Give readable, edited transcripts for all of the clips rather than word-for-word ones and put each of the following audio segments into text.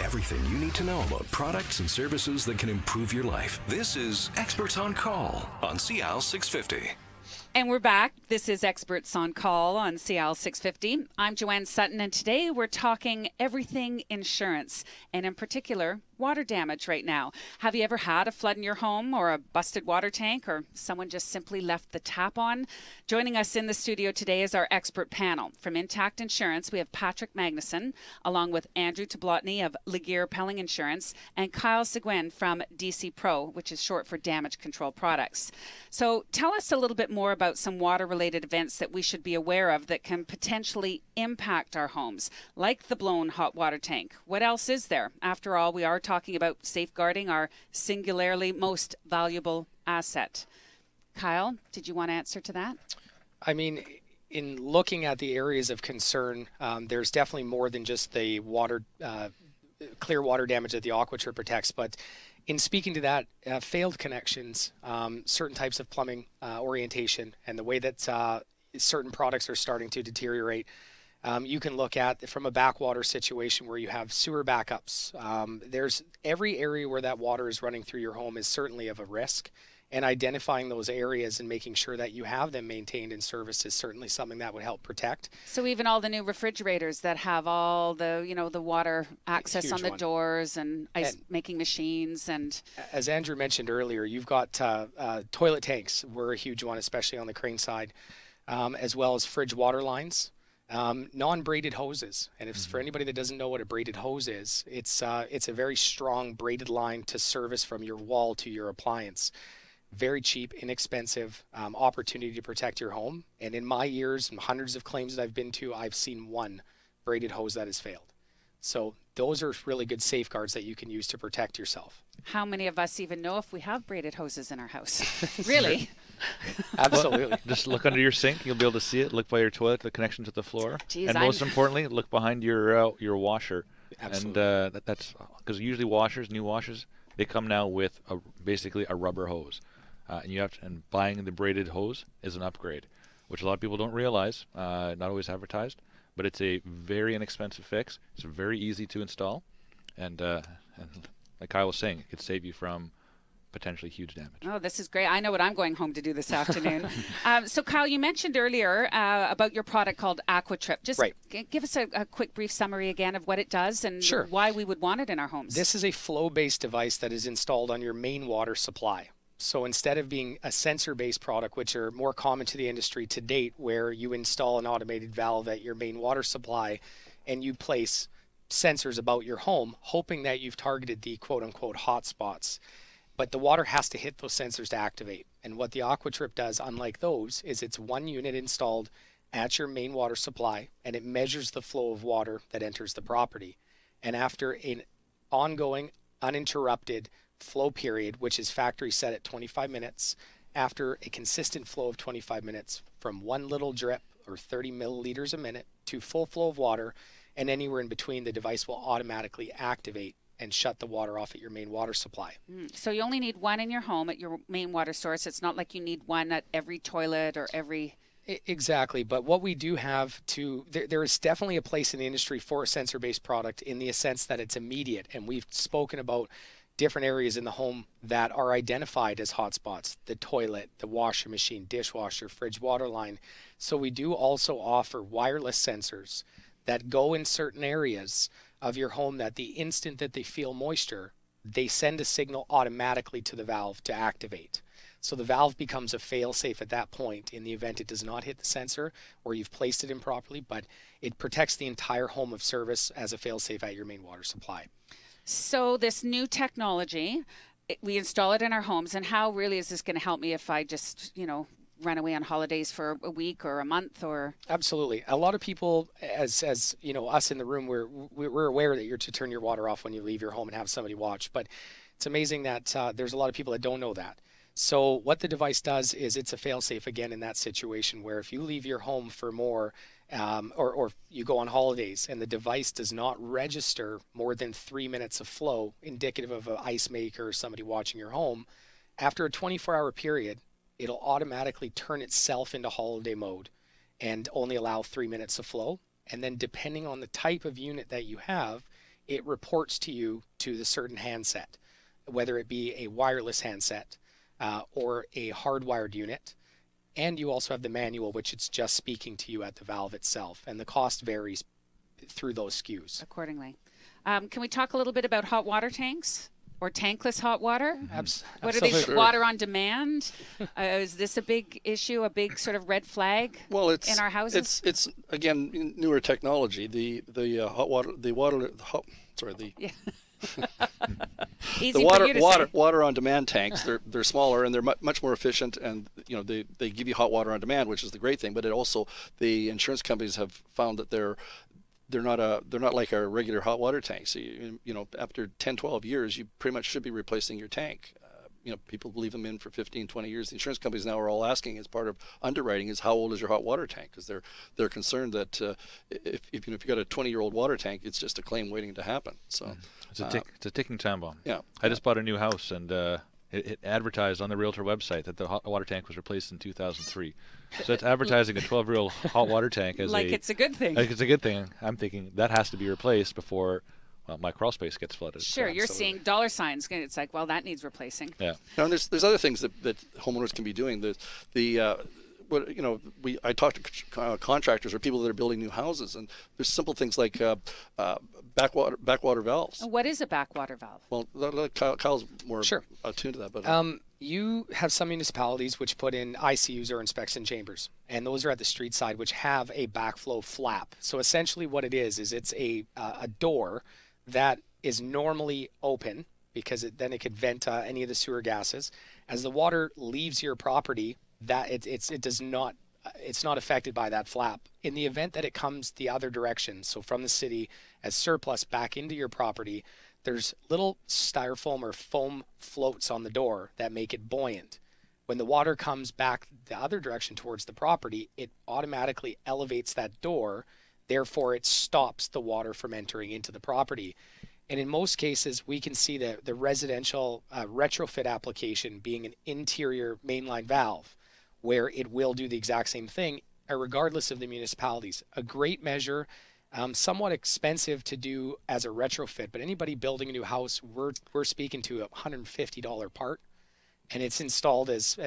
Everything you need to know about products and services that can improve your life. This is Experts on Call on CL 650. And we're back. This is Experts on Call on CL 650. I'm Joanne Sutton, and today we're talking everything insurance, and in particular, water damage right now. Have you ever had a flood in your home or a busted water tank, or someone just simply left the tap on? Joining us in the studio today is our expert panel. From IntactInsurance, we have Patrick Magnuson, along with Andrew Tablotny of Laguerre Pelling Insurance, and Kyle Seguin from DC Pro, which is short for Damage Control Products. So tell us a little bit more about some water-related events that we should be aware of that can potentially impact our homes, like the blown hot water tank. What else is there? After all, we are talking about safeguarding our singularly most valuable asset. Kyle, did you want to answer to that? I mean, in looking at the areas of concern, there's definitely more than just the water, clear water damage that the AquaTrip protects, but in speaking to that, failed connections, certain types of plumbing orientation, and the way that certain products are starting to deteriorate, you can look at from a backwater situation where you have sewer backups. There's every area where that water is running through your home is certainly of a risk, and identifying those areas and making sure that you have them maintained and serviced is certainly something that would help protect. So even all the new refrigerators that have all the, the water access on the doors and ice making machines, and as Andrew mentioned earlier, you've got toilet tanks were a huge one, especially on the crane side, as well as fridge water lines. Non-braided hoses, and if for anybody that doesn't know what a braided hose is, it's a very strong braided line to service from your wall to your appliance. Very cheap, inexpensive opportunity to protect your home. And in my years and hundreds of claims that I've been to, I've seen one braided hose that has failed. So those are really good safeguards that you can use to protect yourself. How many of us even know if we have braided hoses in our house? Really? Absolutely. Well, just look under your sink. You'll be able to see it. Look by your toilet, the connection to the floor. Jeez, and most importantly, look behind your washer. Absolutely. And that's because usually new washers, they come now with basically a rubber hose. And buying the braided hose is an upgrade, which a lot of people don't realize, not always advertised, but it's a very inexpensive fix. It's very easy to install, and like Kyle was saying, it could save you from potentially huge damage. Oh, this is great. I know what I'm going home to do this afternoon. So Kyle, you mentioned earlier about your product called AquaTrip. Just give us a quick brief summary again of what it does and why we would want it in our homes. This is a flow-based device that is installed on your main water supply. So instead of being a sensor-based product, which are more common to the industry to date, where you install an automated valve at your main water supply and you place sensors about your home, hoping that you've targeted the quote-unquote hot spots. But the water has to hit those sensors to activate. And what the AquaTrip does, unlike those, is it's one unit installed at your main water supply, and it measures the flow of water that enters the property. And after an ongoing, uninterrupted flow period, which is factory set at 25 minutes, after a consistent flow of 25 minutes from one little drip or 30 milliliters a minute to full flow of water, and anywhere in between, the device will automatically activate and shut the water off at your main water supply. So you only need one in your home at your main water source. It's not like you need one at every toilet or every... Exactly, but what we do have there is definitely a place in the industry for a sensor-based product in the sense that it's immediate, and we've spoken about different areas in the home that are identified as hotspots: the toilet, the washer machine, dishwasher, fridge water line. So we do also offer wireless sensors that go in certain areas of your home that the instant that they feel moisture, they send a signal automatically to the valve to activate. So the valve becomes a fail-safe at that point in the event it does not hit the sensor or you've placed it improperly, but it protects the entire home of service as a fail-safe at your main water supply. So this new technology, we install it in our homes, and how really is this going to help me if I just, run away on holidays for a week or a month? Or Absolutely. A lot of people, as us in the room, we're aware that you're to turn your water off when you leave your home and have somebody watch, but it's amazing that there's a lot of people that don't know that. So what the device does is it's a fail-safe again in that situation where if you leave your home for more or you go on holidays and the device does not register more than 3 minutes of flow, indicative of an ice maker or somebody watching your home, after a 24-hour period, it'll automatically turn itself into holiday mode and only allow 3 minutes of flow. And then depending on the type of unit that you have, it reports to you to the certain handset, whether it be a wireless handset or a hardwired unit. And you also have the manual, which it's just speaking to you at the valve itself. And the cost varies through those SKUs. Accordingly. Can we talk a little bit about hot water tanks or tankless hot water? What are they? Sure. Water on demand? Is this a big issue, a big sort of red flag in our houses? It's again newer technology. The water on demand tanks. They're smaller and they're much more efficient, and they give you hot water on demand, which is the great thing. But it also, the insurance companies have found that they're not like our regular hot water tanks. So after 10-12 years, you pretty much should be replacing your tank. People leave them in for 15-20 years. The insurance companies now are all asking, as part of underwriting, is how old is your hot water tank? Because they're concerned that if you've got a 20-year-old water tank, it's just a claim waiting to happen. So it's a ticking time bomb. Yeah. I just bought a new house, and it advertised on the realtor website that the hot water tank was replaced in 2003. So it's advertising a 12-year-old hot water tank as it's a good thing. Like it's a good thing. I'm thinking that has to be replaced before my crawl space gets flooded. Sure, So. you're seeing dollar signs. It's like, well, that needs replacing. Yeah. And there's other things that homeowners can be doing. I talk to contractors or people that are building new houses, and there's simple things like backwater valves. What is a backwater valve? Well, Kyle's more attuned to that. But you have some municipalities which put in ICUs or inspection chambers, and those are at the street side, which have a backflow flap. So essentially what it is it's a door that is normally open, because then it could vent any of the sewer gases. As the water leaves your property, it's not affected by that flap. In the event that it comes the other direction, so from the city as surplus back into your property, there's little styrofoam or foam floats on the door that make it buoyant. When the water comes back the other direction towards the property, it automatically elevates that door. Therefore, it stops the water from entering into the property. And in most cases, we can see the residential retrofit application being an interior mainline valve, where it will do the exact same thing, regardless of the municipalities. A great measure, somewhat expensive to do as a retrofit, but anybody building a new house, we're speaking to $150 part. And it's installed as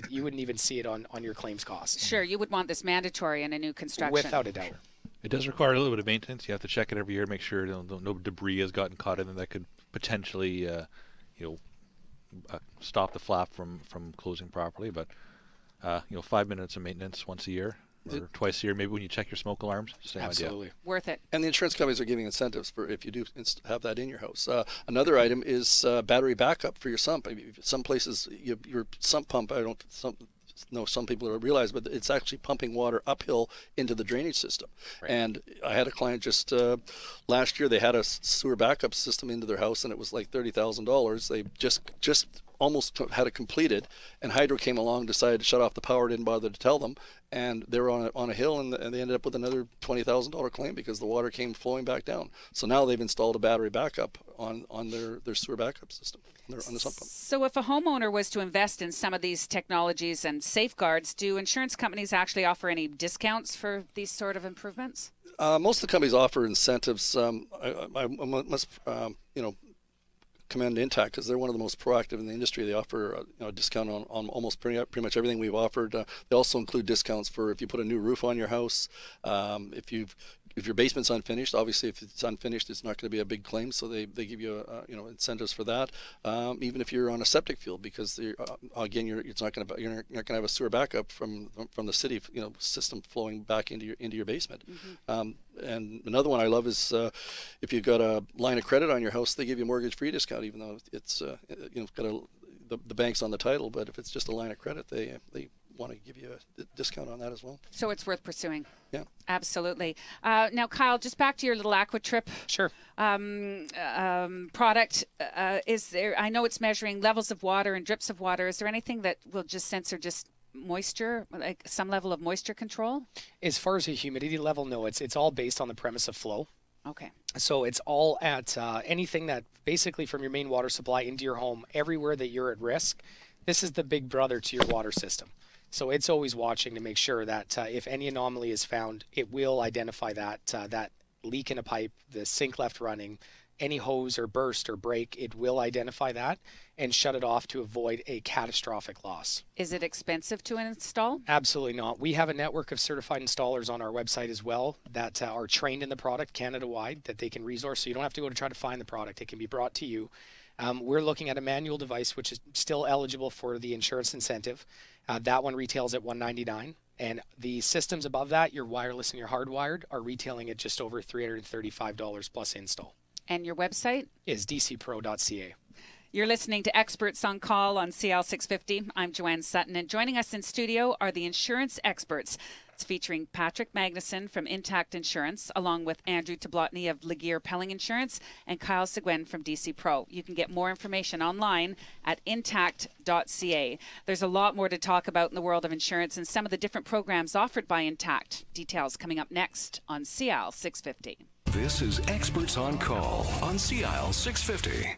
you wouldn't even see it on your claims costs. Sure, you would want this mandatory in a new construction. Without a doubt. It does require a little bit of maintenance. You have to check it every year, make sure no debris has gotten caught in it that could potentially, stop the flap from closing properly. But 5 minutes of maintenance once a year or twice a year, maybe when you check your smoke alarms. Same Absolutely. idea. Worth it. And the insurance companies are giving incentives for if you do have that in your house. Another item is battery backup for your sump. I mean, some places your sump pump, some people don't realize, but it's actually pumping water uphill into the drainage system. Right. And I had a client just last year. They had a sewer backup system into their house, and it was like $30,000. They just almost had it completed, and Hydro came along, decided to shut off the power, didn't bother to tell them, and they were on a hill, and they ended up with another $20,000 claim because the water came flowing back down. So now they've installed a battery backup on their sewer backup system on the sump pump. So if a homeowner was to invest in some of these technologies and safeguards, do insurance companies actually offer any discounts for these sort of improvements? Most of the companies offer incentives. I must commend Intact, because they're one of the most proactive in the industry. They offer a discount on almost pretty much everything we've offered. They also include discounts for if you put a new roof on your house, if your basement's unfinished. Obviously, if it's unfinished, it's not going to be a big claim, so they give you incentives for that. Even if you're on a septic field, because again, you're not going to have a sewer backup from the city system flowing back into your basement. Mm-hmm. And another one I love is if you've got a line of credit on your house, they give you a mortgage-free discount, even though it's got the bank's on the title. But if it's just a line of credit, they want to give you a discount on that as well. So it's worth pursuing. Yeah, absolutely. Now, Kyle, just back to your little AquaTrip. Sure. Product. Is there? I know it's measuring levels of water and drips of water. Is there anything that will just censor moisture, like some level of moisture control? As far as a humidity level, no. It's all based on the premise of flow. Okay. So it's all at anything that basically from your main water supply into your home, everywhere that you're at risk. This is the big brother to your water system. So it's always watching to make sure that if any anomaly is found, it will identify that leak in a pipe, the sink left running, any hose or burst or break, it will identify that and shut it off to avoid a catastrophic loss. Is it expensive to install? Absolutely not. We have a network of certified installers on our website as well that are trained in the product Canada-wide that they can resource, so you don't have to go to try to find the product. It can be brought to you. We're looking at a manual device which is still eligible for the insurance incentive. That one retails at $199, and the systems above that, your wireless and your hardwired, are retailing at just over $335 plus install. And your website is dcpro.ca. You're listening to Experts on Call on CL 650. I'm Joanne Sutton, and joining us in studio are the insurance experts. It's featuring Patrick Magnuson from IntactInsurance, along with Andrew Tablotny of Laguerre Pelling Insurance and Kyle Seguin from DC Pro. You can get more information online at intact.ca. There's a lot more to talk about in the world of insurance and some of the different programs offered by Intact. Details coming up next on CL 650. This is Experts on Call on CL 650.